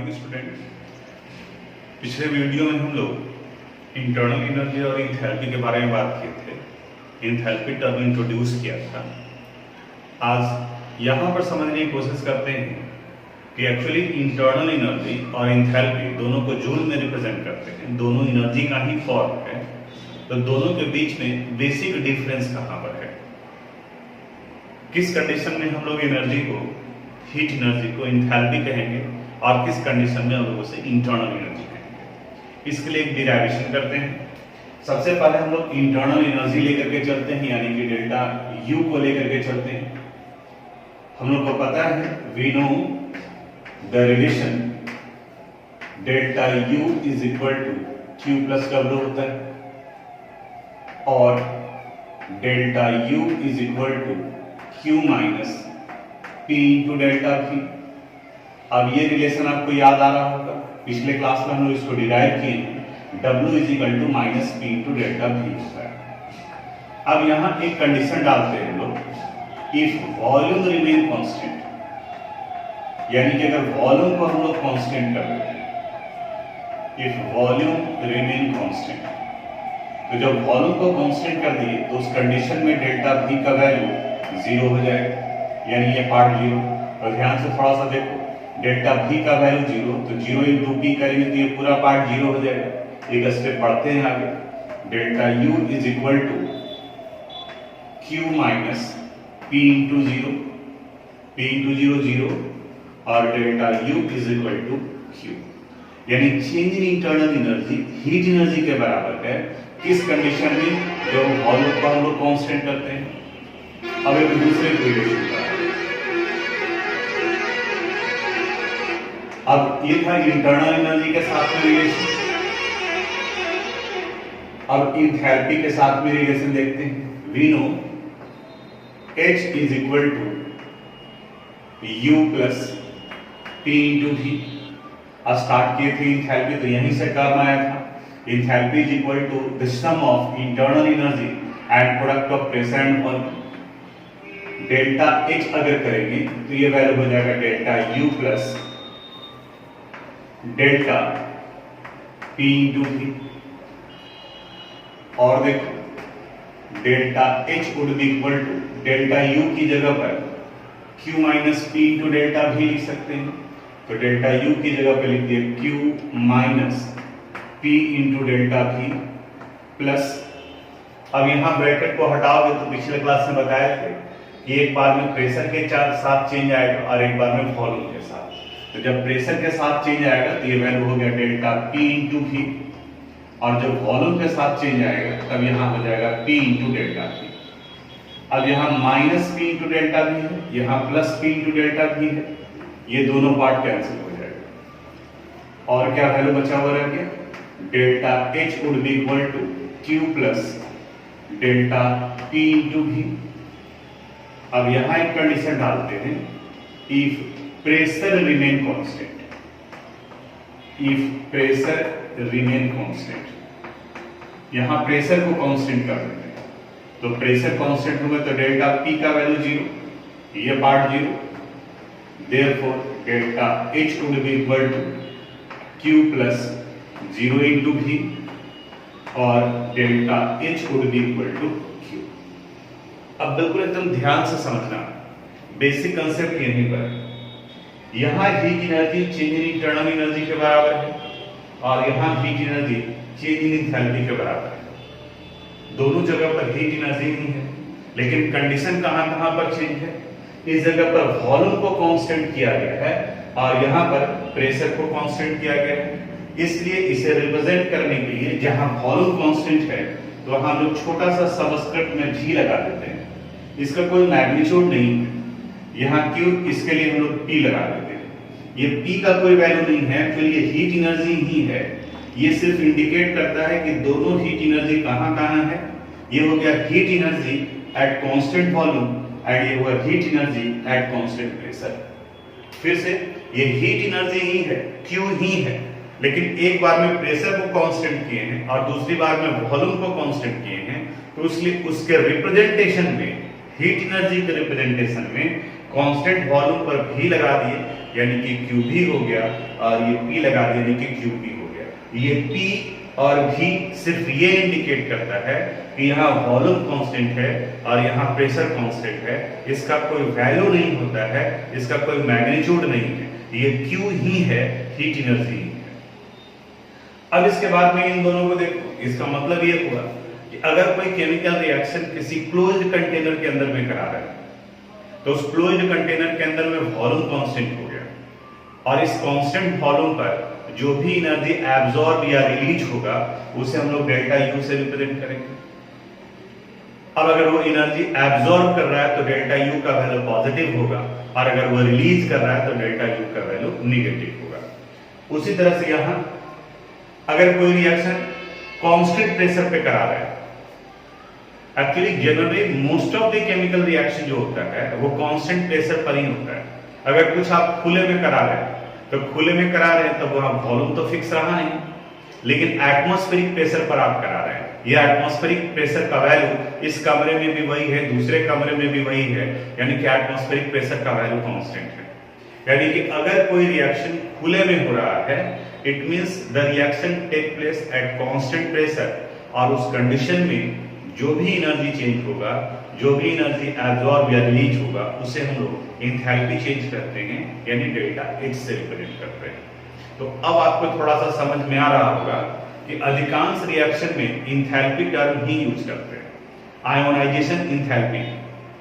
Morning student. पिछले video में हम लोग इंटरनल एनर्जी और इंथैल्पी के बारे में बात किए थे। इंथैल्पी टर्म इंट्रोड्यूस किया था। आज यहाँ पर समझने की कोशिश करते हैं कि एक्चुअली इंटरनल एनर्जी और इंथैल्पी दोनों को जूल में रिप्रेजेंट करते हैं, दोनों एनर्जी का ही फॉर्म है। तो दोनों के बीच में बेसिक डिफरेंस कहाँ पर है, किस कंडीशन में हम लोग एनर्जी को, हीट एनर्जी को इंथैल्पी कहेंगे और किस कंडीशन में हम लोग उसे इंटरनल एनर्जी कहेंगे। इसके लिए एक डिराइवेशन करते हैं। सबसे पहले हम लोग इंटरनल एनर्जी लेकर के चलते हैं, यानी कि डेल्टा यू को लेकर के चलते हैं। हम लोग को पता है, we know the relation delta U is equal to Q plus W होता है और delta U is equal to Q minus P into delta V. अब ये रिलेशन आपको याद आ रहा होगा, पिछले क्लास में हम लोग इसको डिराइव किए हैं। W is equal to minus P into delta V होता है। अब यहाँ एक कंडीशन डालते हैं लोग, इफ वॉल्यूम रिमेन कांस्टेंट, यानी कि अगर वॉल्यूम को हम लोग कांस्टेंट कर देते हैं, इफ वॉल्यूम रिमेन कांस्टेंट, तो जब वॉल्यूम को कांस्टेंट कर दिए तो उस कंडीशन में डेल्टा भी का वैल्यू जीरो हो जाएगा, यानी ये पार्ट जीरो। और ध्यान से थोड़ा सा देखो, डेल्टा भी का वैल्यू जीरो, तो जीरो इंटू पी करेंगे तो ये पूरा पार्ट जीरो हो जाएगा। एक स्टेप बढ़ते हैं आगे, delta U is equal to Q minus P into zero, P into zero zero, और delta U is equal to Q, यानी change in internal energy heat energy के बराबर है। किस कंडीशन में, जब वॉल्यूम को हम लोग कांस्टेंट करते हैं। अब एक दूसरे रिलेशन का, अब ये था इंटरनल एनर्जी के साथ में रिलेशन। अब इंथैल्पी के साथ में रिलेशन देखते हैं। We know H is equal to U plus P into V। अब स्टार्ट किए थे इंथैल्पी, तो यहीं से टर्म आया था, enthalpy is equal to the sum of internal energy and product of pressure and volume. Delta H अगर करेंगे तो ये वैल्यू हो जाएगा delta U plus delta P into V। और देखो, delta H would be equal to delta U की जगह पर Q minus P into delta भी लिख सकते हैं। तो डेल्टा U की जगह पर लिख दिए Q minus P into delta भी प्लस, अब यहां ब्रैकेट को हटाओगे तो पिछले क्लास में बताए थे कि एक बार में प्रेशर के साथ चेंज आएगा और एक बार में वॉल्यूम के साथ। तो जब प्रेशर के साथ चेंज आएगा तो ये वैल्यू हो गया डेल्टा P इंटू V, और जब वॉल्यूम के साथ चेंज आएगा तब यहाँ हो जाएगा P इंटू डेल्टा V। अब यहाँ माइनस P इंटू डेल्टा भी है, यहाँ प्लस P इंटू डेल्टा भी है, ये दोनों पार्ट कैंसिल हो जाएगा और क्या वैल्यू बचा हुआ रह गया, delta H would be equal to Q plus delta P into V। अब यहाँ एक कंडीशन डालते हैं, if pressure remain constant, if pressure remain constant, यहां प्रेशर को कांस्टेंट कर देते हैं। तो प्रेशर कांस्टेंट होगा तो डेल्टा P का वैल्यू जीरो, ये part zero, therefore delta H would be equal to Q plus zero into V और delta H would be equal to Q। अब बिल्कुल एकदम ध्यान से समझना, बेसिक कंसेप्ट यहीं पर। यहां heat energy change in internal energy के बराबर है और यहां heat energy change in enthalpy के बराबर है। दोनों जगह पर हीट एनर्जी ही है, लेकिन कंडीशन कहां पर चेंज है। इस जगह पर वॉल्यूम को कांस्टेंट किया गया है और यहां पर प्रेशर को कांस्टेंट किया गया है। इसलिए इसे रिप्रेजेंट करने के लिए जहां वॉल्यूम कांस्टेंट है तो वहां हम लोग छोटा सा सबस्क्रिप्ट में G लगा देते हैं। इसका कोई मैग्नीट्यूड नहीं है, यहाँ Q, इसके लिए हम लोग P लगा देते हैं। ये P का कोई वैल्यू नहीं है, फिर ये हीट एनर्जी ही है। ये सिर्फ इंडिकेट करता है कि दोनों हीट एनर्जी कहाँ है। ये हो गया heat energy at constant volume and ये हुआ heat energy at constant pressure. फिर से ये हीट एनर्जी ही है, Q ही है, लेकिन एक बार में प्रेशर को कांस्टेंट किए हैं और दूसरी बार में वॉल्यूम को कांस्टेंट किए हैं, तो इसलिए उसके रिप्रेजेंटेशन में, हीट एनर्जी के रिप्रेजेंटेशन में कांस्टेंट वॉल्यूम पर V लगा दिए यानी कि QV हो गया, और ये P लगा दिए यानी कि QP हो गया। ये P और V सिर्फ ये इंडिकेट करता है कि यहाँ वॉल्यूम कांस्टेंट है और यहाँ प्रेशर कांस्टेंट है, इसका कोई वैल्यू नहीं होता है, इसका कोई मैग्नीट्यूड नहीं है, ये Q ही है, हीट एनर्जी ही है। अब इसके बाद में इन दोनों को देखो, इसका मतलब ये हुआ कि अगर कोई केमिकल रिएक्शन किसी क्लोज्ड कंटेनर के अंदर में करा रहा है तो उस क्लोज्ड कंटेनर के अंदर में वॉल्यूम कांस्टेंट हो गया, और इस कांस्टेंट वॉल्यूम पर जो भी एनर्जी एब्जॉर्ब या रिलीज होगा उसे हम लोग डेल्टा यू से रिप्रेजेंट करेंगे। अब अगर वो एनर्जी एब्जॉर्ब कर रहा है तो डेल्टा यू का वैल्यू पॉजिटिव होगा, और अगर वो रिलीज कर रहा है तो डेल्टा यू का वैल्यू नेगेटिव होगा। उसी तरह से यहां अगर कोई रिएक्शन कांस्टेंट प्रेशर पे करा रहा है, actually generally most of the chemical reaction जो होता है वो कांस्टेंट प्रेशर पर ही होता है। अगर कुछ आप खुले में करा रहे हैं तो खुले में करा रहे हैं तो वहां वॉल्यूम तो फिक्स रहा नहीं, लेकिन एटमॉस्फेरिक प्रेशर पर आप करा रहे हैं, यह एटमॉस्फेरिक प्रेशर का वैल्यू इस कमरे में भी वही है, दूसरे कमरे में भी वही है, यानी कि एटमॉस्फेरिक प्रेशर का वैल्यू कांस्टेंट है। यानी कि अगर कोई रिएक्शन खुले में हो रहा है, it means the reaction take place at constant pressure, और उस कंडीशन में जो भी एनर्जी चेंज होगा, जो भी एनर्जी एब्जॉर्ब या रिलीज होगा, उसे हम लोग एंथैल्पी चेंज करते हैं, यानी डेल्टा H से रिप्रेजेंट करते हैं। तो अब आपको थोड़ा सा समझ में आ रहा होगा कि अधिकांश रिएक्शन में एंथैल्पी टर्म ही यूज करते हैं। Ionisation enthalpy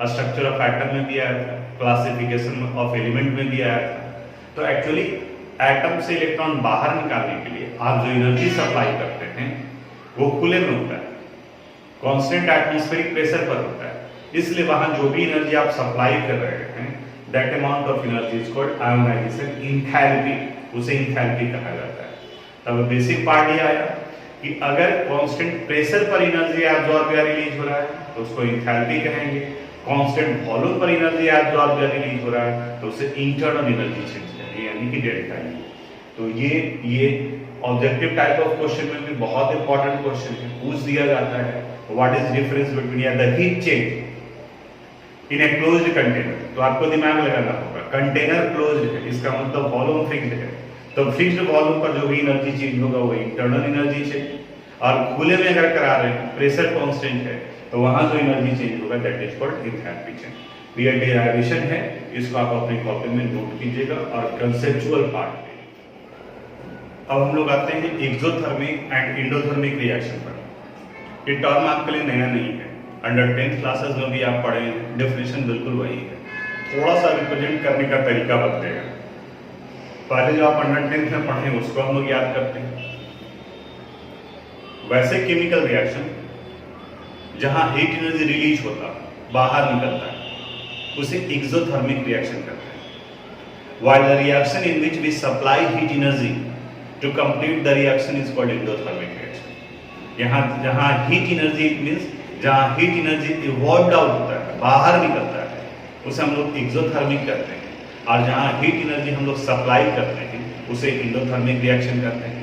structure of atom में भी आया था, क्लासिफिकेशन ऑफ एलिमेंट में भी आया था। तो एक्चुअली एटम से इलेक्ट्रॉन बाहर निकालने के लिए आप जो एनर्जी सप्लाई करते हैं वो खुले में होता है, कांस्टेंट एटमॉस्फेरिक प्रेशर पर होता है, इसलिए वहां जो भी एनर्जी आप सप्लाई कर रहे हैं that amount of energy is called ionisation enthalpy, उसे एंथैल्पी कहा जाता है। तब बेसिक पार्ट ये आया कि अगर कांस्टेंट प्रेशर पर एनर्जी एब्जॉर्ब या रिलीज हो रहा है तो उसको एंथैल्पी कहेंगे, कांस्टेंट वॉल्यूम पर एनर्जी एब्जॉर्ब या रिलीज हो रहा है तो उसे इंटरनल एनर्जी चेंज करेंगे, यानी कि डेल्टा यू। तो ये ऑब्जेक्टिव टाइप ऑफ क्वेश्चन में भी बहुत इंपॉर्टेंट क्वेश्चन है, पूछ दिया जाता है what is difference between the heat change in a closed container. तो आपको दिमाग लगाना होगा, कंटेनर क्लोज्ड है, इसका मतलब वॉल्यूम फिक्स्ड है, तो फिक्स्ड वॉल्यूम पर जो भी एनर्जी चेंज होगा वो इंटरनल एनर्जी चेंज, और खुले में अगर करा रहे हैं प्रेशर कांस्टेंट है तो वहां जो एनर्जी चेंज होगा that is called enthalpy change. ये डेरिवेशन है, इसको आप अपनी कॉपी में नोट कीजिएगा और कंसेप्चुअल पार्ट। अब हम लोग आते हैं एक्सोथर्मिक एंड एंडोथर्मिक रिएक्शन पर। ये टर्म आपके लिए नया नहीं है, अंडर 10th क्लासेस में भी आप पढ़े हैं, डेफिनेशन बिल्कुल वही है, थोड़ा सा रिप्रेजेंट करने का तरीका बदलेगा। पहले जो आप अंडर 10th में पढ़े उसको हम लोग याद करते हैं। वैसे केमिकल रिएक्शन जहां हीट एनर्जी रिलीज होता है, बाहर निकलता है, उसे एक्सोथर्मिक रिएक्शन कहते हैं। While the reaction in which we supply heat energy to complete the reaction is called endothermic reaction. यहाँ जहां हीट एनर्जी, इट मींस जहां हीट एनर्जी इवॉल्व आउट होता है, बाहर निकलता है, उसे हम लोग एक्सोथर्मिक कहते हैं, और जहां हीट एनर्जी हम लोग सप्लाई करते हैं उसे एंडोथर्मिक रिएक्शन कहते हैं।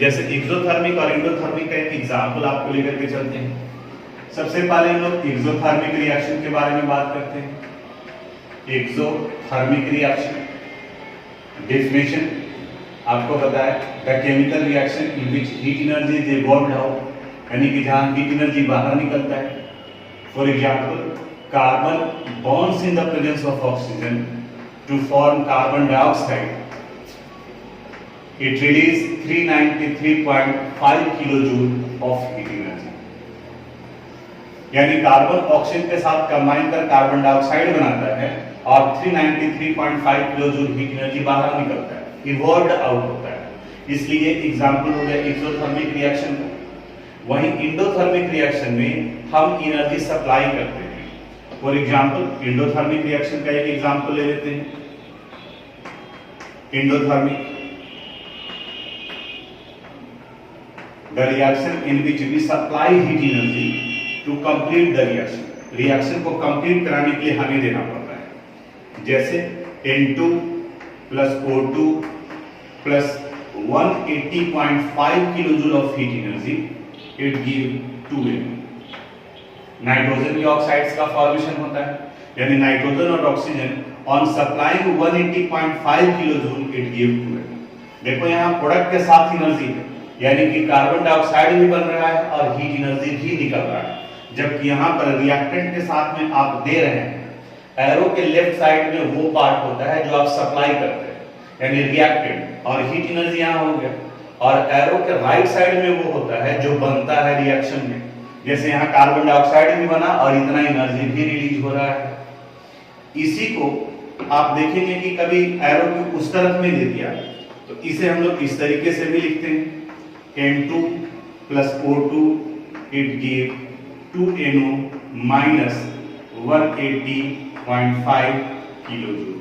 जैसे एक्सोथर्मिक और एंडोथर्मिक का एक एग्जांपल आपको लेकर के चलते हैं। सबसे पहले हम लोग एक्सोथर्मिक रिएक्शन के बारे में बात करते हैं। एक्सोथर्मिक रिएक्शन डेफिनेशन आपको बताया, the chemical reaction in which heat energy is evolved out, यानी कि जहां हीट एनर्जी बाहर निकलता है। For example, carbon bonds in the presence of oxygen to form carbon dioxide, it release 393.5 kilojoule of heat energy. यानी carbon oxygen के साथ combine कर कार्बन डाइऑक्साइड बनाता है और 393.5 किलोजूल हीट एनर्जी बाहर निकलता है, इवॉल्व्ड आउट होता है। इसलिए एग्जांपल हो गया एक्सोथर्मिक रिएक्शन का। वहीं एंडोथर्मिक रिएक्शन में हम एनर्जी सप्लाई करते हैं। फॉर एग्जांपल, एंडोथर्मिक रिएक्शन का एक एग्जांपल ले लेते हैं। Endothermic, the reaction in which we supply heat energy to complete the reaction. Reaction को कंप्लीट कराने के लिए हमें देना पड़ता है, जैसे N2 plus O2 plus 180.5 kilojoule of heat energy, it give 2N। Nitrogen के ऑक्साइड्स का फॉर्मेशन होता है, यानी नाइट्रोजन और oxygen on supplying 180.5 kilo joule it give 12। देखो यहाँ प्रोडक्ट के साथ एनर्जी है, यानी कि कार्बन डाइऑक्साइड भी बन रहा है और हीट एनर्जी भी निकल रहा है, जबकि यहाँ पर रिएक्टेंट के साथ में आप दे रहे हैं, एरो के लेफ्ट साइड में वो पार्ट होता है जो आप सप्लाई करते हैं, यानी रिएक्टेंट, और हीट एनर्जी यहाँ हो गया, और एरो के राइट साइड में वो होता है जो बनता है रिएक्शन में, जैसे यहाँ कार्बन डाइऑक्साइड भी बना और इतना एनर्जी भी रिलीज हो रहा है। इसी को आप देखेंगे कि कभी एरो को उस तरफ में दे दिया तो इसे हम लोग इस तरीके से भी लिखते हैं, N2 plus O2 it give 2NO minus 180.5 kilo joule.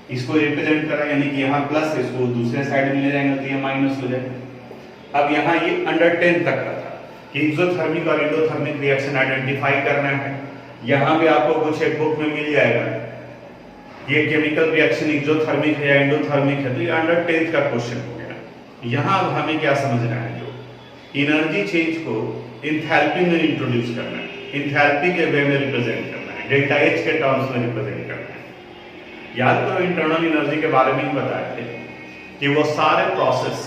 इसको रिप्रेजेंट करा, यानी कि यहाँ प्लस, इसको दूसरे साइड में ले जाएंगे तो ये माइनस हो जाएगा। अब यहाँ ये अंडर 10 तक का था कि एक्सोथर्मिक और एंडोथर्मिक रिएक्शन आइडेंटिफाई करना है। यहाँ भी आपको कुछ एक बुक में मिल जाएगा, ये केमिकल रिएक्शन एक्सोथर्मिक है या एंडोथर्मिक है, तो ये अंडर 10 का क्वेश्चन हो गया। यहाँ अब हमें क्या समझना है, जो एनर्जी चेंज को इंथैल्पी में इंट्रोड्यूस करना है, इंथैल्पी के वे में रिप्रेजेंट करना है, डेल्टा एच के टर्म्स में रिप्रेजेंट करना है। याद करो इंटरनल एनर्जी के बारे में ही बताए थे कि वो सारे प्रोसेस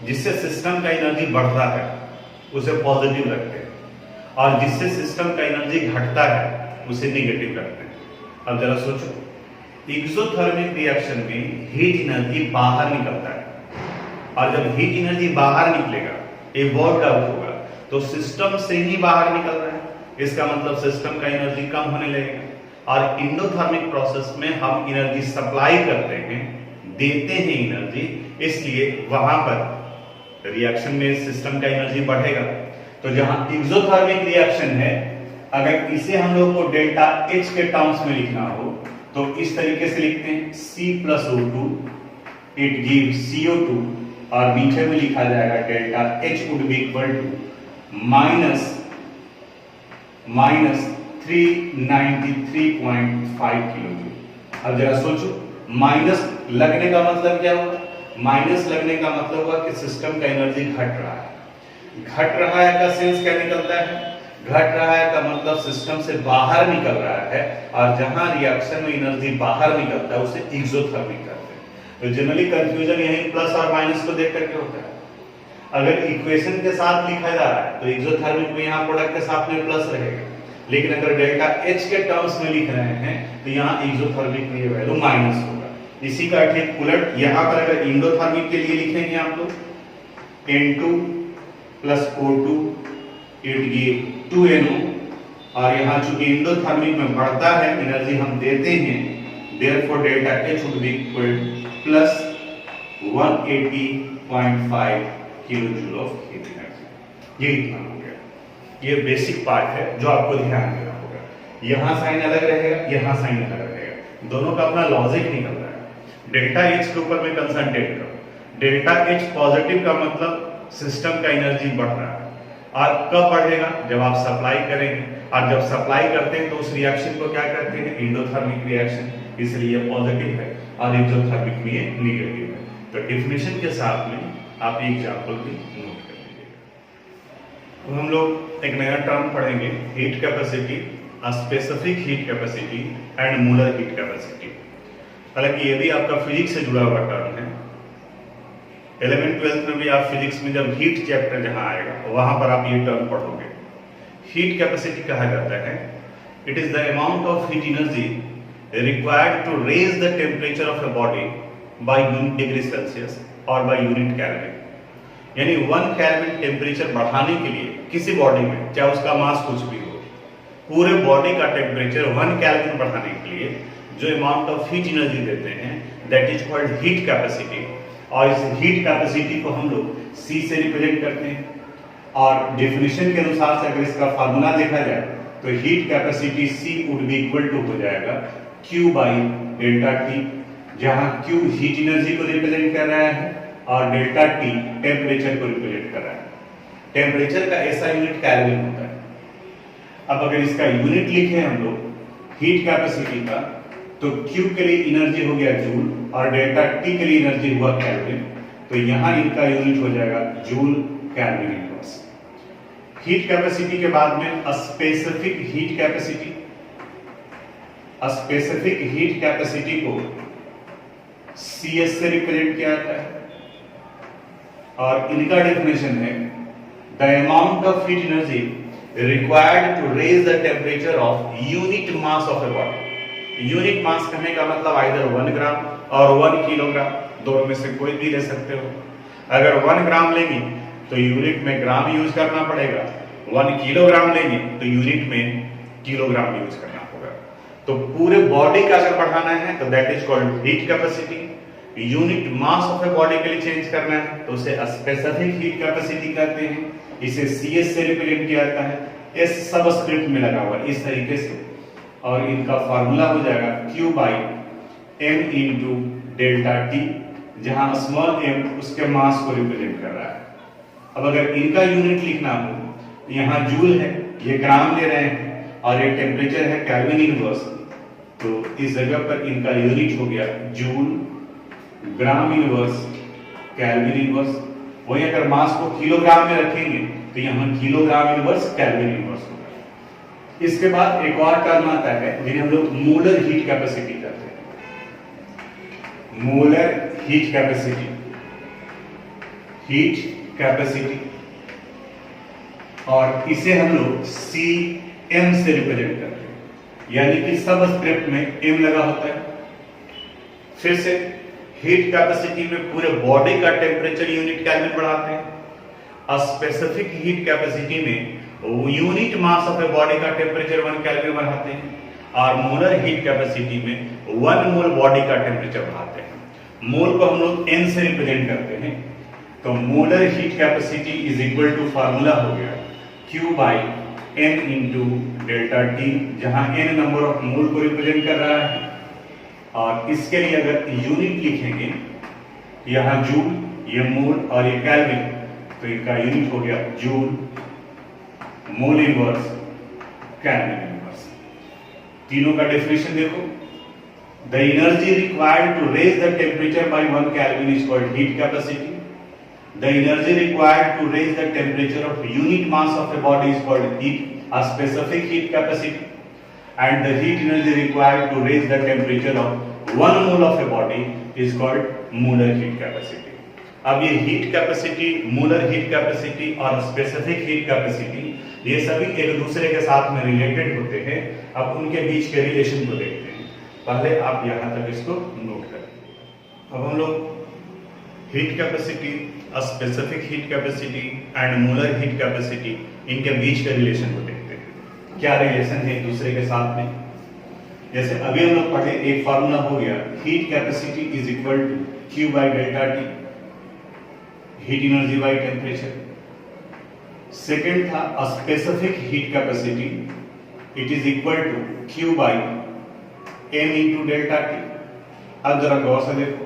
जिससे सिस्टम का एनर्जी बढ़ता है उसे पॉजिटिव रखते हैं, और जिससे सिस्टम का एनर्जी घटता है उसे निगेटिव रखते हैं। अब जरा सोचो, एक्सोथर्मिक रिएक्शन में हीट एनर्जी बाहर निकलता है, और जब हीट एनर्जी बाहर निकलेगा, एक वर्क आउट होगा, तो सिस्टम से ही बाहर निकल रहा है, इसका मतलब सिस्टम का एनर्जी कम होने लगेगा। और इंडोथर्मिक प्रोसेस में हम एनर्जी सप्लाई करते हैं, देते हैं एनर्जी, इसलिए वहां पर रिएक्शन में सिस्टम का एनर्जी बढ़ेगा। तो जहां एक्सोथर्मिक रिएक्शन है, अगर इसे हम लोग को डेल्टा एच के टर्म्स में लिखना हो तो इस तरीके से लिखते हैं, C plus O2 it gives CO2, और नीचे में लिखा जाएगा delta H would be equal to minus 393.5 kilo joule. अब जरा सोचो, माइनस लगने का मतलब क्या होगा? माइनस लगने का मतलब हुआ कि सिस्टम का एनर्जी घट रहा है। घट रहा है का सेंस क्या निकलता है? घट रहा है का मतलब सिस्टम से बाहर निकल रहा है, और जहां रिएक्शन में एनर्जी बाहर निकलता है उसे एक्सोथर्मिक कहते हैं। तो जनरली कंफ्यूजन यही प्लस और माइनस को देख करके होता है। अगर इक्वेशन के साथ लिखा जा रहा है तो एक्सोथर्मिक में यहाँ प्रोडक्ट के साथ में प्लस रहेगा, लेकिन अगर डेल्टा एच के टर्म्स में लिख रहे हैं तो यहाँ एक्सोथर्मिक में ये वैल्यू माइनस होगा। इसी का ठीक उलट यहाँ पर अगर इंडोथर्मिक के लिए लिखेंगे आप लोग, N2 plus O2 it give 2NO, और यहाँ चूंकि इंडोथर्मिक में बढ़ता है, एनर्जी हम देते हैं, therefore delta H would be equal plus 180.5 kilo joule of heat energy. ये इतना हो गया। ये बेसिक पार्ट है जो आपको ध्यान देना होगा। यहाँ साइन अलग रहेगा, यहाँ साइन अलग रहेगा, दोनों का अपना लॉजिक निकल रहा है। डेल्टा एच के ऊपर में कंसंट्रेट करो। डेल्टा एच पॉजिटिव का मतलब सिस्टम का एनर्जी बढ़ रहा है, और कब बढ़ेगा? जब आप सप्लाई करेंगे, और जब सप्लाई करते हैं तो उस रिएक्शन को क्या कहते हैं? इंडोथर्मिक रिएक्शन, इसलिए ये पॉजिटिव है, और एक्सोथर्मिक में ये नेगेटिव है। तो डेफिनेशन के साथ में आप एग्जांपल भी नोट कर लीजिएगा। तो हम लोग एक नया टर्म पढ़ेंगे, heat capacity, specific heat capacity and molar heat capacity. हालांकि ये भी आपका फिजिक्स से जुड़ा हुआ टर्म है। 11th-12th में भी आप फिजिक्स में जब हीट चैप्टर जहां आएगा वहां पर आप ये टर्म पढ़ोगे। हीट कैपेसिटी कहा जाता है, it is the amount of heat energy required to raise the temperature of a body by unit degree Celsius और बाय यूनिट केल्विन। यानी 1 केल्विन टेम्परेचर बढ़ाने के लिए किसी बॉडी में, चाहे उसका मास कुछ भी हो, पूरे बॉडी का टेम्परेचर 1 केल्विन बढ़ाने के लिए जो अमाउंट ऑफ हीट एनर्जी देते हैं, that is called heat capacity. और इस हीट कैपेसिटी को हम लोग C से रिप्रेजेंट करते हैं, और डेफिनेशन के अनुसार से अगर इसका फार्मूला देखा जाए तो heat capacity C would be equal to हो जाएगा Q बाई डेल्टा T, जहां Q हीट एनर्जी को रिप्रेजेंट कर रहा है और डेल्टा T टेम्परेचर को रिप्रेजेंट कर रहा है। टेम्परेचर का ऐसा यूनिट केल्विन होता है। अब अगर इसका यूनिट लिखे हम लोग हीट कैपेसिटी का, तो Q के लिए एनर्जी हो गया जूल और डेल्टा T के लिए एनर्जी हुआ केल्विन, तो यहां इनका यूनिट हो जाएगा joule kelvin inverse. Heat capacity के बाद में specific heat capacity. Specific heat capacity को CS से रिप्रेजेंट किया जाता है और इनका डेफिनेशन है the amount of heat energy required to raise the temperature of unit mass of a body. Unit mass कहने का मतलब आइदर 1 ग्राम और 1 किलोग्राम, दोनों में से कोई भी ले सकते हो। अगर 1 ग्राम लेंगे तो यूनिट में ग्राम यूज करना पड़ेगा, 1 किलोग्राम लेंगे तो यूनिट में किलोग्राम यूज करना होगा। तो पूरे बॉडी का अगर बढ़ाना है तो that is called heat capacity. Unit mass of a body के लिए चेंज करना है तो उसे स्पेसिफिक हीट कैपेसिटी कहते हैं। इसे CS से रिप्रेजेंट किया जाता है, S सबस्क्रिप्ट में लगा हुआ है इस तरीके से, और इनका फार्मूला हो जाएगा Q by M into delta T, जहां स्मॉल m उसके मास को रिप्रेजेंट कर रहा है। अब अगर इनका यूनिट लिखना हो, यहाँ जूल है, ये ग्राम ले रहे हैं और ये टेम्परेचर है केल्विन इनवर्स, तो इस जगह पर इनका यूनिट हो गया जूल ग्राम इनवर्स केल्विन इनवर्स। वही अगर मास को किलोग्राम में रखेंगे तो यहाँ किलोग्राम इनवर्स केल्विन इनवर्स होगा। इसके बाद एक और टर्म आता है जिन्हें हम लोग मोलर हीट कैपेसिटी कहते हैं। Molar heat capacity, heat capacity, और इसे हम लोग CM से रिप्रेजेंट करते हैं, यानी कि सब स्क्रिप्ट में M लगा होता है। फिर से हीट कैपेसिटी में पूरे बॉडी का टेम्परेचर यूनिट केल्विन बढ़ाते हैं। स्पेसिफिक हीट कैपेसिटी में unit mass of a body का टेम्परेचर 1 केल्विन बढ़ाते हैं, और मोलर हीट कैपेसिटी में 1 मोल बॉडी का टेम्परेचर बढ़ाते हैं। मोल को हम लोग N से रिप्रेजेंट करते हैं, तो molar heat capacity is equal to formula हो गया Q by N into delta T, जहां N नंबर ऑफ मोल को रिप्रेजेंट कर रहा है। और इसके लिए अगर यूनिट लिखेंगे, यहाँ जूल, ये मोल और ये केल्विन, तो इनका यूनिट हो गया joule mole inverse kelvin inverse. तीनों का डेफिनेशन देखो, the energy required to raise the temperature by 1 kelvin is called heat capacity. The energy required to raise the temperature of unit mass of a body is called heat, a specific heat capacity, and the heat energy required to raise the temperature of 1 mole of a body is called molar heat capacity. अब ये heat capacity, molar heat capacity और specific heat capacity, ये सभी एक दूसरे के साथ में रिलेटेड होते हैं। अब उनके बीच के रिलेशन को देखते हैं। पहले आप यहाँ तक इसको नोट करें। अब हम लोग heat capacity, specific heat capacity and molar heat capacity, इनके बीच के रिलेशन को देखते हैं। क्या रिलेशन है एक दूसरे के साथ में? जैसे अभी हम लोग पढ़े, एक फार्मूला हो गया heat capacity is equal to Q by delta T, heat energy by temperature. Second था specific heat capacity, it is equal to Q by M into delta T। अब जरा गौर से देखो,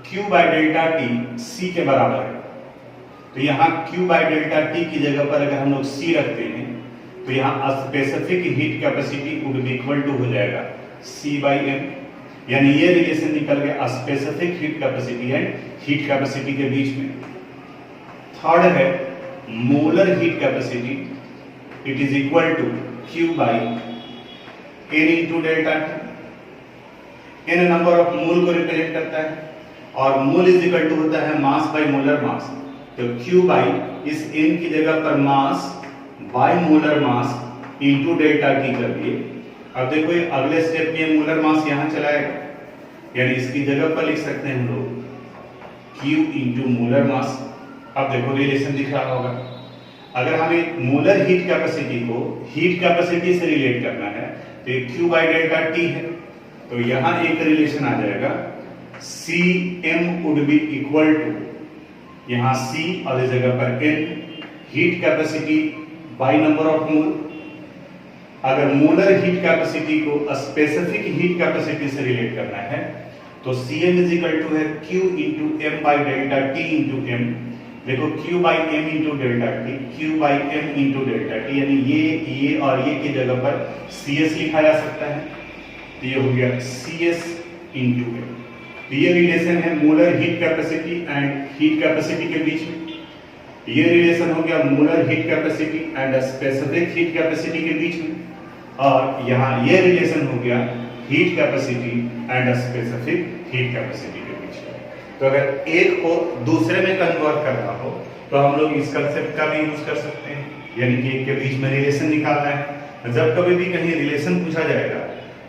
Q by delta T C के बराबर है, तो यहाँ Q बाई डेल्टा T की जगह पर अगर हम लोग C रखते हैं तो यहाँ specific heat capacity would be equal to हो जाएगा C बाई M, यानी ये रिलेशन निकल गया specific heat capacity and heat capacity के बीच में। थर्ड है molar heat capacity, it is equal to Q by N into delta T। N number of mole को रिप्रेजेंट करता है और मोल इज इक्वल टू होता है मास बाई मोलर मास, तो Q बाई इस N की जगह पर mass by molar mass into delta T कर दिए। अब देखो ये अगले स्टेप में मोलर मास यहाँ चलाएगा, यानी इसकी जगह पर लिख सकते हैं हम लोग Q इंटू मोलर मास। अब देखो रिलेशन दिख रहा होगा, अगर हमें मोलर हीट कैपेसिटी को हीट कैपेसिटी से रिलेट करना है तो ये Q बाई डेल्टा T है, तो यहाँ एक रिलेशन आ जाएगा CM would be equal to, यहाँ C और इस जगह पर N, heat capacity by number of mole. अगर मोलर हीट कैपेसिटी को स्पेसिफिक हीट कैपेसिटी से रिलेट करना है तो Cm इज इक्वल टू है Q into M by delta T into M। देखो Q by M into delta T, Q by M into delta T, यानी ये और ये की जगह पर CS लिखा जा सकता है, तो ये हो गया CS इंटू M। तो ये रिलेशन है molar heat capacity and heat capacity के बीच में। ये रिलेशन हो गया molar heat capacity and specific heat capacity के बीच में, और यहाँ ये रिलेशन हो गया heat capacity and specific heat capacity के बीच में। तो अगर एक को दूसरे में कन्वर्ट करना हो तो हम लोग इस कंसेप्ट का भी यूज कर सकते हैं, यानी कि इनके बीच में रिलेशन निकालना है। जब कभी भी कहीं रिलेशन पूछा जाएगा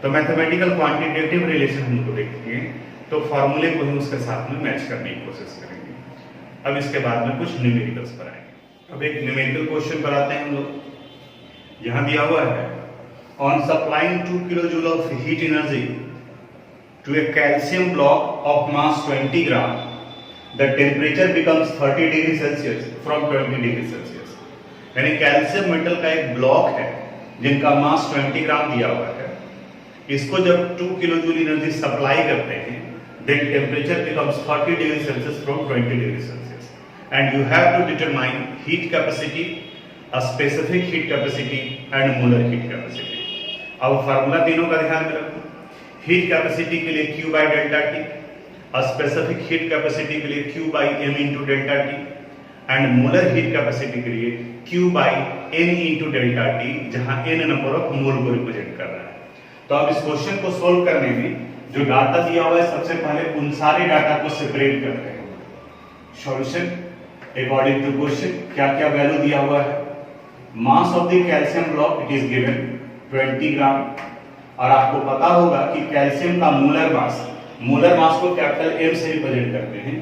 तो मैथमेटिकल क्वांटिटेटिव रिलेशन हमको देखेंगे, तो फॉर्मूले को ही उसके साथ में मैच करने की कोशिश करेंगे। अब इसके बाद में कुछ न्यूमेरिकल्स पर आएंगे। अब एक न्यूमेरिकल क्वेश्चन पर आते हैं हम लोग। यहां दिया हुआ है, on supplying 2 kilojoule of heat energy to a calcium block of mass 20 gram, the temperature becomes 30 degree Celsius from 20 degree Celsius. यानी कैल्शियम मेटल का एक ब्लॉक है जिनका मास 20 ग्राम दिया हुआ है, इसको जब 2 किलोजूल एनर्जी सप्लाई करते हैं, then temperature becomes 30 degree Celsius from 20 degree Celsius, and you have to determine heat capacity, a specific heat capacity and molar heat capacity. अब फार्मूला तीनों का ध्यान में रखो। हीट कैपेसिटी के लिए Q by delta T, specific heat capacity के लिए Q by M into delta T, and molar heat capacity के लिए Q by N into delta T, जहां N नंबर ऑफ मोल को रिप्रेजेंट कर रहा है। तो अब इस क्वेश्चन को सोल्व करने में जो डाटा दिया हुआ है, सबसे पहले उन सारे डाटा को सेपरेट कर रहे हैं। सॉल्यूशन अकॉर्डिंग टू क्वेश्चन क्या क्या वैल्यू दिया हुआ है। Mass of the calcium block it is given 20 ग्राम, और आपको पता होगा कि कैल्शियम का मोलर मास को कैपिटल M से रिप्रेजेंट करते हैं।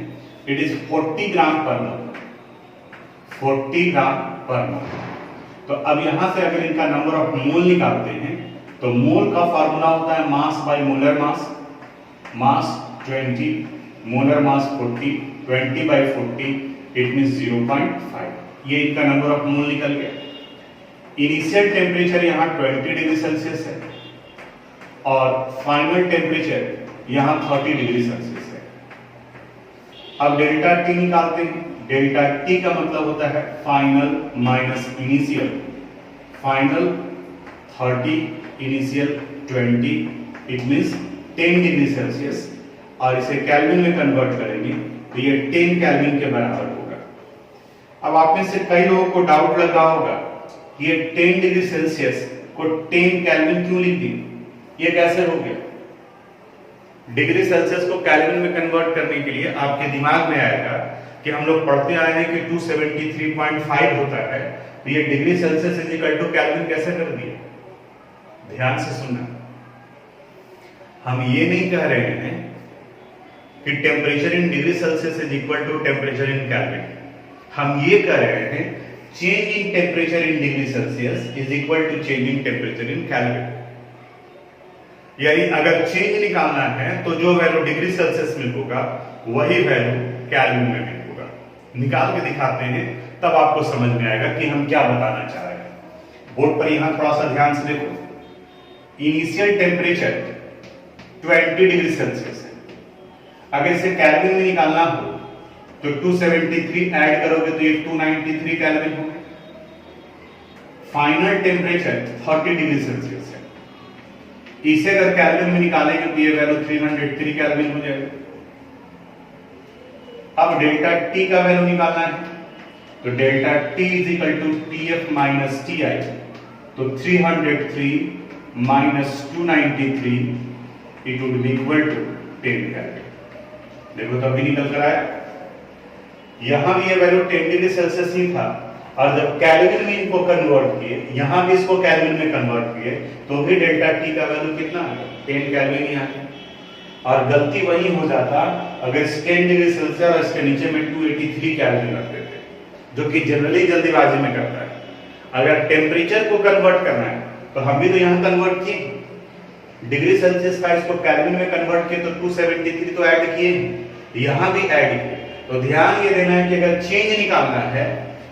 इट इज 40 ग्राम पर मोल, 40 ग्राम पर मोल। तो अब यहां से अगर इनका नंबर ऑफ मोल निकालते हैं तो मोल का फार्मूला होता है mass by molar mass 20, molar mass 40, 20 by 40 it means 0.5। ये इनका नंबर ऑफ मोल निकल गया। इनिशियल टेम्परेचर यहाँ 20 डिग्री सेल्सियस है और फाइनल टेम्परेचर यहाँ 30 डिग्री सेल्सियस है। अब डेल्टा टी निकालते हैं। डेल्टा टी का मतलब होता है final minus initial. Final 30, initial 20, it means 10 degree Celsius, और इसे केल्विन में कन्वर्ट करेंगे तो ये 10 केल्विन के बराबर होगा। अब आप में से कई लोगों को डाउट लग रहा होगा कि ये 10 डिग्री सेल्सियस को 10 केल्विन क्यों लिख दी, ये कैसे हो गया। डिग्री सेल्सियस को केल्विन में कन्वर्ट करने के लिए आपके दिमाग में आएगा कि हम लोग पढ़ते आए हैं कि 273.5 होता है, तो ये degree Celsius is equal to kelvin कैसे कर दिया। ध्यान से सुनना, हम ये नहीं कह रहे हैं कि temperature in degree Celsius is equal to temperature in kelvin. हम ये कह रहे हैं change in temperature in degree Celsius is equal to change in temperature in kelvin. यानी अगर चेंज निकालना है तो जो वैल्यू डिग्री सेल्सियस में होगा वही वैल्यू केल्विन में भी होगा। निकाल के दिखाते हैं तब आपको समझ में आएगा कि हम क्या बताना चाह रहे हैं। बोर्ड पर यहां थोड़ा सा ध्यान से देखो। इनिशियल टेम्परेचर 20 डिग्री सेल्सियस है। अगर इसे केल्विन में निकालना हो तो 273 ऐड करोगे तो ये 293 केल्विन होगा। फाइनल टेम्परेचर 30 डिग्री सेल्सियस है। इसे अगर केल्विन में निकालेंगे तो ये वैल्यू 303 केल्विन हो जाएगा। अब डेल्टा टी का वैल्यू निकालना है तो delta T is equal to TF minus TI, तो 303 minus 293 it would be equal to 10 kelvin. देखो तो अभी निकल कर आया। यहां भी ये वैल्यू 10 डिग्री सेल्सियस ही था, और जब केल्विन में इनको कन्वर्ट किए, यहां भी इसको केल्विन में कन्वर्ट किए, तो भी डेल्टा टी का वैल्यू कितना आ गया, 10 केल्विन ही आ गया। और गलती वही हो जाता अगर 10 डिग्री सेल्सियस और इसके नीचे में 283 केल्विन रख देते, जो कि जनरली जल्दीबाजी में करता है। अगर टेम्परेचर को कन्वर्ट करना है तो हम भी तो यहां कन्वर्ट किए, डिग्री सेल्सियस का इसको केल्विन में कन्वर्ट किए तो 273 तो ऐड किए, यहां भी ऐड किए। तो ध्यान ये देना है कि अगर चेंज निकालना है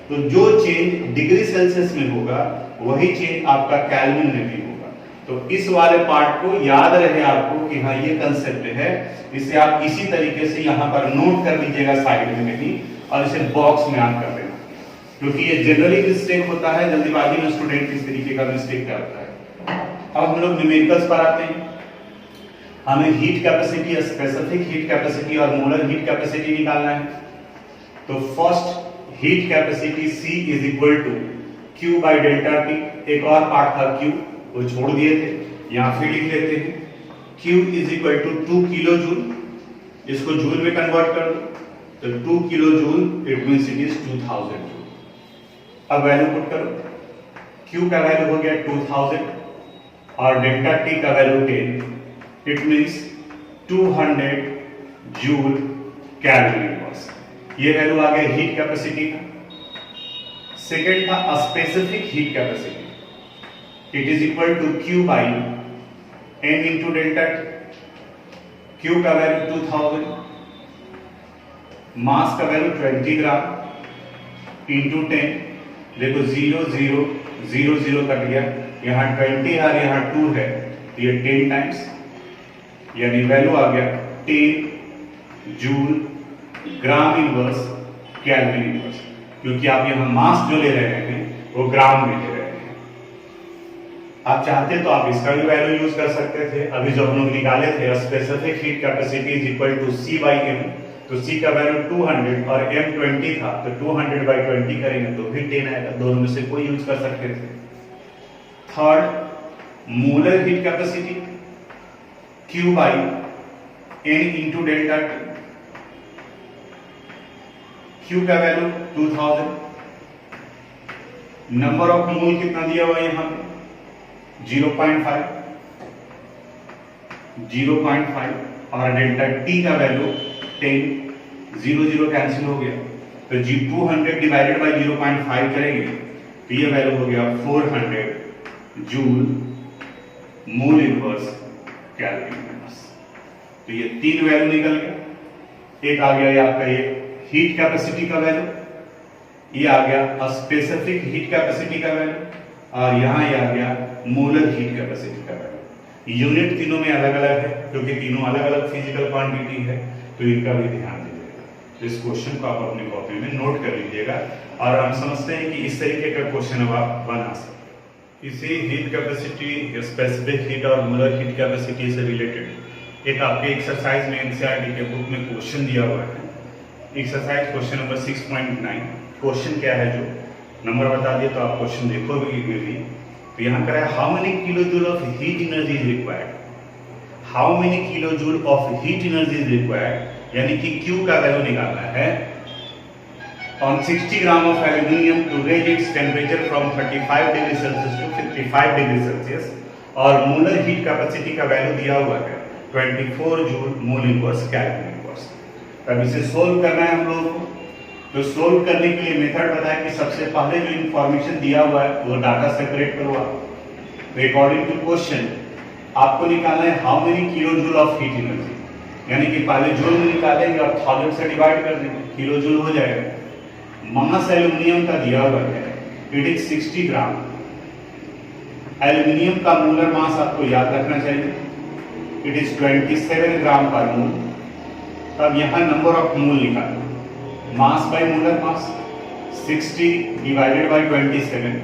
तो जो चेंज डिग्री सेल्सियस में होगा वही चेंज आपका केल्विन में भी होगा। तो इस वाले पार्ट को याद रहे आपको कि हाँ ये कंसेप्ट है, इसे आप इसी तरीके से यहाँ पर नोट कर लीजिएगा साइड में कहीं, और इसे बॉक्स में आप कर देना, क्योंकि ये जनरली मिस्टेक होता है, जल्दीबाजी में स्टूडेंट इस तरीके का मिस्टेक करता है। अब हम लोग न्यूमेरिकल्स पर आते हैं। हमें heat capacity, specific heat capacity और मोलर हीट कैपेसिटी निकालना है। तो first heat capacity C is equal to Q by delta T। एक और पार्ट था Q, वो छोड़ दिए थे, यहाँ फिर लिख लेते हैं Q is equal to 2 kilo joule, इसको जूल में कन्वर्ट कर दो तो 2 kilo joule, it means it is 2000 joule. अब वैल्यू पुट करो, Q का वैल्यू हो गया 2000 और डेल्टा T का value 10, it means 200 joule kelvin inverse. ये वैल्यू आ गया हीट कैपेसिटी का। सेकेंड था specific heat capacity, it is equal to Q by N into delta T। Q का वैल्यू 2000, मास का वैल्यू 20 ग्राम इंटू 10, देखो 0 0 0 0 कट गया, यहाँ 20 और यहाँ 2 है तो ये 10 टाइम्स, यानी वैल्यू आ गया 10 जूल ग्राम इनवर्स केल्विन इनवर्स, क्योंकि आप यहाँ मास जो ले रहे हैं वो ग्राम में ले रहे हैं। आप चाहते तो आप इसका भी वैल्यू यूज कर सकते थे। अभी जो हम लोग निकाले थे specific heat capacity is equal to C by M, तो C का वैल्यू 200 और M 20 था तो 200 बाई 20 करेंगे तो भी 10 आएगा, दोनों में से कोई यूज कर सकते थे। Third molar heat capacity Q by N into delta T। Q का वैल्यू 2000, नंबर ऑफ मोल कितना दिया हुआ है यहां पे 0.5 और डेल्टा T का वैल्यू 10, 0 0 कैंसिल हो गया तो 200 डिवाइडेड बाय 0.5 करेंगे तो ये वैल्यू हो गया 400 joule mole inverse kelvin inverse. तो ये तीन वैल्यू निकल गया। एक आ गया ये आपका ये हीट कैपेसिटी का वैल्यू, ये आ गया स्पेसिफिक हीट कैपेसिटी का वैल्यू, और यहाँ ये आ गया मोलर हीट कैपेसिटी का वैल्यू। यूनिट तीनों में अलग अलग है क्योंकि तीनों अलग अलग फिजिकल क्वांटिटी है, तो इनका भी ध्यान दीजिएगा। इस क्वेश्चन को आप अपनी कॉपी में नोट कर लीजिएगा और हम समझते हैं कि इस तरीके का क्वेश्चन अब आप बना सकते। इसी हीट कैपेसिटी, स्पेसिफिक हीट और मोलर हीट कैपेसिटी से रिलेटेड एक आपके एक्सरसाइज में एनसीईआरटी के बुक में क्वेश्चन दिया हुआ है। Exercise question number 6.9। क्वेश्चन क्या है, जो नंबर बता दिए तो आप क्वेश्चन देखोगे भी। तो यहाँ करा है how many kilo joule of heat energy is required, how many kilo joule of heat energy is required, यानी कि Q का वैल्यू निकालना है on 60 gram of aluminium to raise its temperature from 35 degree Celsius to 55 degree Celsius, और molar heat capacity का value दिया हुआ है 24 joule mole inverse kelvin inverse. अब इसे सोल्व करना है हम लोगों को। तो सोल्व करने के लिए मेथड बताया कि सबसे पहले जो इंफॉर्मेशन दिया हुआ है वो डाटा सेपरेट करो आप। तो अकॉर्डिंग टू क्वेश्चन आपको निकालना है how many kilo joule of heat energy, यानी कि पहले जूल में निकालेंगे और 1000 से डिवाइड कर देंगे, किलो जूल हो जाएगा। मास एल्यूमिनियम का दिया हुआ है इट इज 60 ग्राम। एल्यूमिनियम का मोलर मास आपको याद रखना चाहिए, इट इज 27 ग्राम पर मोल। तब यहाँ नंबर ऑफ मोल निकालो, mass by molar mass 60 divided by 27,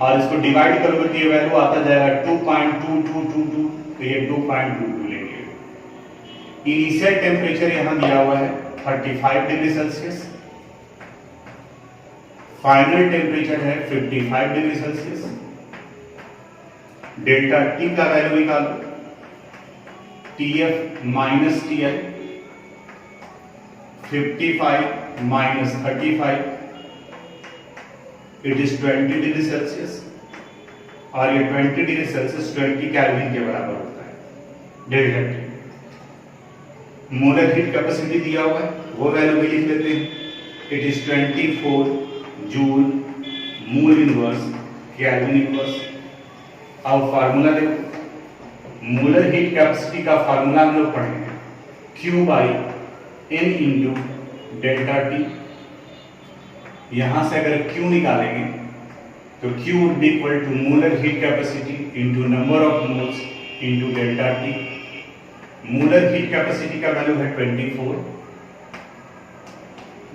और इसको डिवाइड करोगे तो ये वैल्यू आता जाएगा 2.2222, तो ये 2.22 लेंगे। इनिशियल टेम्परेचर यहाँ दिया हुआ है 35 डिग्री सेल्सियस, फाइनल टेम्परेचर है 55 डिग्री सेल्सियस। डेल्टा T का वैल्यू निकालो, TF minus TI, 55 minus 35 it is 20 degree Celsius, और ये 20 डिग्री सेल्सियस 20 केल्विन के बराबर होता है। Delta T molar heat capacity दिया हुआ है वो वैल्यू भी लिख लेते हैं, it is 24 joule mole inverse kelvin inverse. अब फार्मूला देखो, मोलर हीट कैपेसिटी का फार्मूला हम लोग पढ़ेंगे Q by N into delta T। यहां से अगर Q निकालेंगे तो Q would be equal to molar heat capacity into number of moles into delta T। Molar heat capacity का वैल्यू है 24,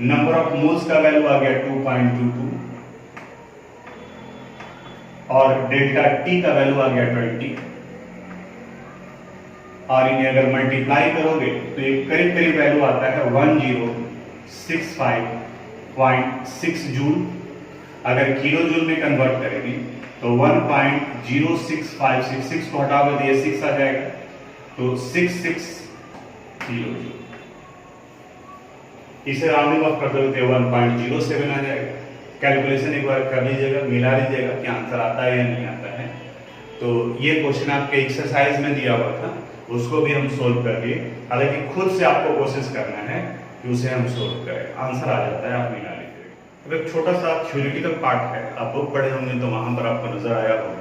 नंबर ऑफ मोल्स का वैल्यू आ गया 2.22, और डेल्टा T का वैल्यू आ गया 20, और इन्हें अगर मल्टीप्लाई करोगे तो एक करीब करीब वैल्यू आता है 1065.6 जूल। अगर किलो जूल में कन्वर्ट करेंगे तो 1.06566 को हटाओगे तो ये 6 आ जाएगा, तो 66 किलो जूल। इसे राउंडिंग ऑफ कर दोगे 1.07 आ जाएगा। कैलकुलेशन एक बार कर लीजिएगा, मिला लीजिएगा कि आंसर आता है या नहीं आता है। तो ये क्वेश्चन आपके एक्सरसाइज में दिया हुआ था, उसको भी हम सोल्व कर लिए। हालांकि खुद से आपको कोशिश करना है कि उसे हम सोल्व करें, आंसर आ जाता है, आप मिला लीजिएगा। अब एक छोटा सा थ्योरेटिकल पार्ट है, आप बुक पढ़े होंगे तो वहां पर आपको नजर आया होगा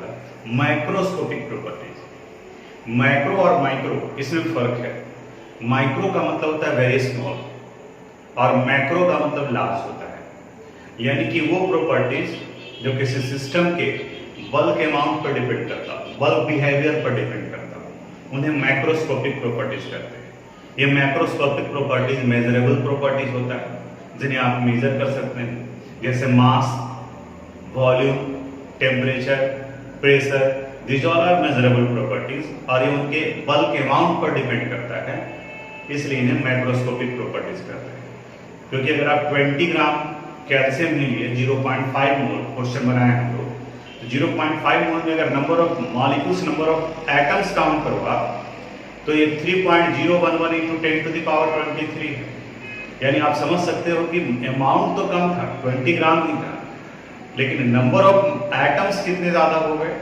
माइक्रोस्कोपिक प्रॉपर्टीज। मैक्रो और माइक्रो इसमें फर्क है। माइक्रो का मतलब होता है वेरी स्मॉल और मैक्रो का मतलब लार्ज होता है। यानी कि वो प्रॉपर्टीज जो किसी सिस्टम के बल्क अमाउंट पर डिपेंड करता, बल्क बिहेवियर पर डिपेंड करता, उन्हें मैक्रोस्कोपिक प्रॉपर्टीज कहते हैं। ये मैक्रोस्कोपिक प्रॉपर्टीज मेजरेबल प्रॉपर्टीज होता है, जिन्हें आप मेजर कर सकते हैं, जैसे mass, volume, temperature, pressure, this all are measurable properties और ये उनके बल्क अमाउंट पर डिपेंड करता है, इसलिए इन्हें मैक्रोस्कोपिक प्रॉपर्टीज कहते हैं। क्योंकि अगर आप 20 ग्राम कैल्शियम ले लिए 0.5 मोल, क्वेश्चन बनाए हम लोग, तो 0.5 मोल में अगर number of molecules, number of atoms count करो आप, तो ये 3.011 इंटू 10 टू द पावर 23 है। यानी आप समझ सकते हो कि अमाउंट तो कम था, 20 ग्राम ही था, लेकिन नंबर ऑफ एटम्स कितने ज्यादा हो गए,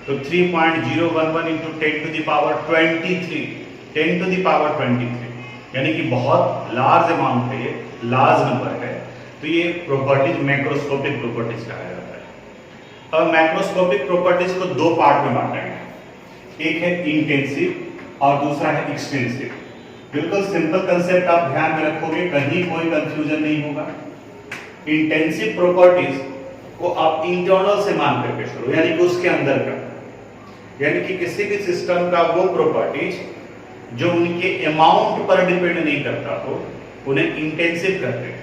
तो 3.011 into 10 to the power 23, 10 to the power 23, यानी कि बहुत लार्ज अमाउंट है, ये लार्ज नंबर है। तो ये प्रॉपर्टीज मैक्रोस्कोपिक प्रॉपर्टीज कहा जाता है। अब मैक्रोस्कोपिक प्रॉपर्टीज को दो पार्ट में बांटेंगे, एक है इंटेंसिव और दूसरा है एक्सटेंसिव। बिल्कुल सिंपल कंसेप्ट आप ध्यान में रखोगे, कहीं कोई कंफ्यूजन नहीं होगा। इंटेंसिव प्रॉपर्टीज को आप इंटरनल से मान करके शुरू, यानी कि उसके अंदर का, यानी कि किसी भी सिस्टम का वो प्रॉपर्टीज जो उनके अमाउंट पर डिपेंड नहीं करता हो, उन्हें इंटेंसिव कहते हैं,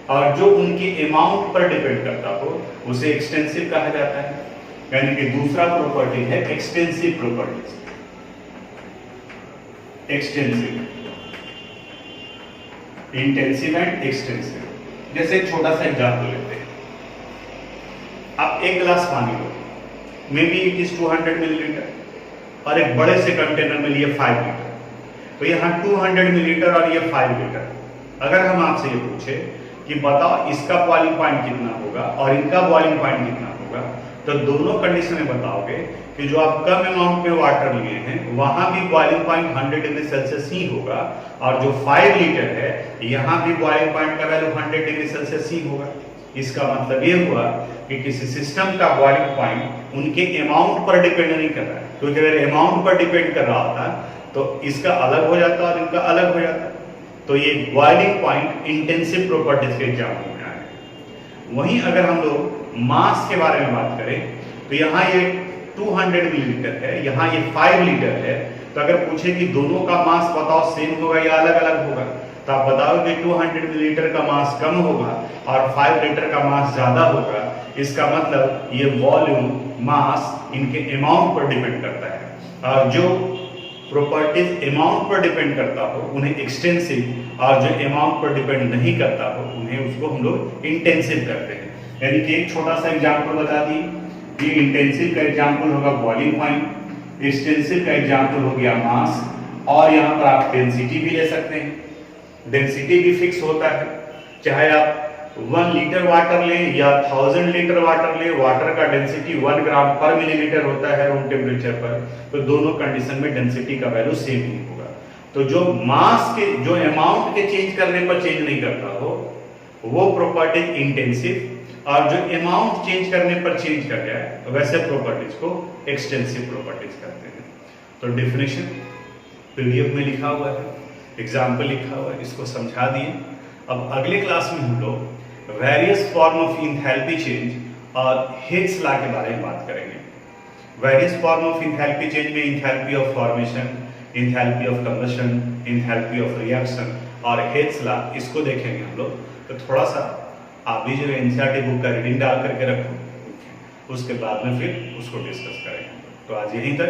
और जो उनके अमाउंट पर डिपेंड करता हो उसे एक्सटेंसिव कहा जाता है। यानी कि दूसरा प्रॉपर्टी है extensive properties. Extensive, intensive and extensive. जैसे एक छोटा सा एग्जांपल लेते हैं, आप एक गिलास पानी लो, may be it is 200 millilitre, और एक बड़े से कंटेनर में लिए 5 लीटर, तो यहाँ 200 मिलीलीटर और ये 5 लीटर। अगर हम आपसे ये पूछे कि बताओ इसका बॉइलिंग पॉइंट कितना होगा और इनका बॉइलिंग पॉइंट कितना होगा, तो दोनों कंडीशन में बताओगे कि जो आप कम अमाउंट में वाटर लिए हैं वहां भी बॉइलिंग पॉइंट 100 डिग्री सेल्सियस ही होगा, और जो 5 लीटर है यहाँ भी बॉइलिंग पॉइंट का वैल्यू 100 डिग्री सेल्सियस ही होगा। इसका मतलब ये हुआ कि किसी सिस्टम का बॉइलिंग पॉइंट उनके अमाउंट पर डिपेंड नहीं कर रहा है, क्योंकि अगर अमाउंट पर डिपेंड कर रहा होता तो इसका अलग हो जाता और इनका अलग हो जाता। तो ये बॉइलिंग पॉइंट इंटेंसिव प्रॉपर्टीज के एग्जाम्पल में आए। वहीं अगर हम लोग मास के बारे में बात करें तो यहाँ ये 200 मिलीलीटर है, यहाँ ये 5 लीटर है, तो अगर पूछे कि दोनों का मास बताओ सेम होगा या अलग अलग होगा, तो आप बताओ कि 200 मिलीलीटर का मास कम होगा और 5 लीटर का मास ज्यादा होगा। इसका मतलब ये वॉल्यूम, मास इनके अमाउंट पर डिपेंड करता है, और जो प्रॉपर्टीज अमाउंट पर डिपेंड करता हो उन्हें एक्सटेंसिव, और जो अमाउंट पर डिपेंड नहीं करता हो उन्हें उसको हम लोग इंटेंसिव करते हैं। यानी कि एक छोटा सा एग्जांपल बता दी, ये इंटेंसिव का एग्जांपल होगा बॉइलिंग पॉइंट, एक्सटेंसिव का एग्जांपल हो गया मास, और यहाँ पर आप डेंसिटी भी ले सकते हैं। डेंसिटी भी फिक्स होता है, चाहे आप 1 लीटर वाटर लें या 1000 लीटर वाटर लें, वाटर का डेंसिटी 1 ग्राम पर मिलीलीटर होता है रूम टेम्परेचर पर, तो दोनों कंडीशन में डेंसिटी का वैल्यू सेम ही होगा। तो जो मास के, जो अमाउंट के चेंज करने पर चेंज नहीं करता हो वो प्रॉपर्टी इंटेंसिव, और जो अमाउंट चेंज करने पर चेंज कर जाए तो वैसे प्रॉपर्टीज को एक्सटेंसिव प्रॉपर्टीज कहते हैं। तो डेफिनेशन पीडीएफ में लिखा हुआ है, एग्जाम्पल लिखा हुआ है, इसको समझा दिए। अब अगले क्लास में हम लोग various form of enthalpy change और हिट्स लॉ के बारे में बात करेंगे। Various form of enthalpy change में enthalpy of formation, enthalpy of combustion, enthalpy of reaction और हिट्स लॉ, इसको देखेंगे हम लोग। तो थोड़ा सा आप भी जो एनसीईआरटी बुक का रीडिंग डाल करके रखो, उसके बाद में फिर उसको डिस्कस करेंगे। तो आज यहीं तक।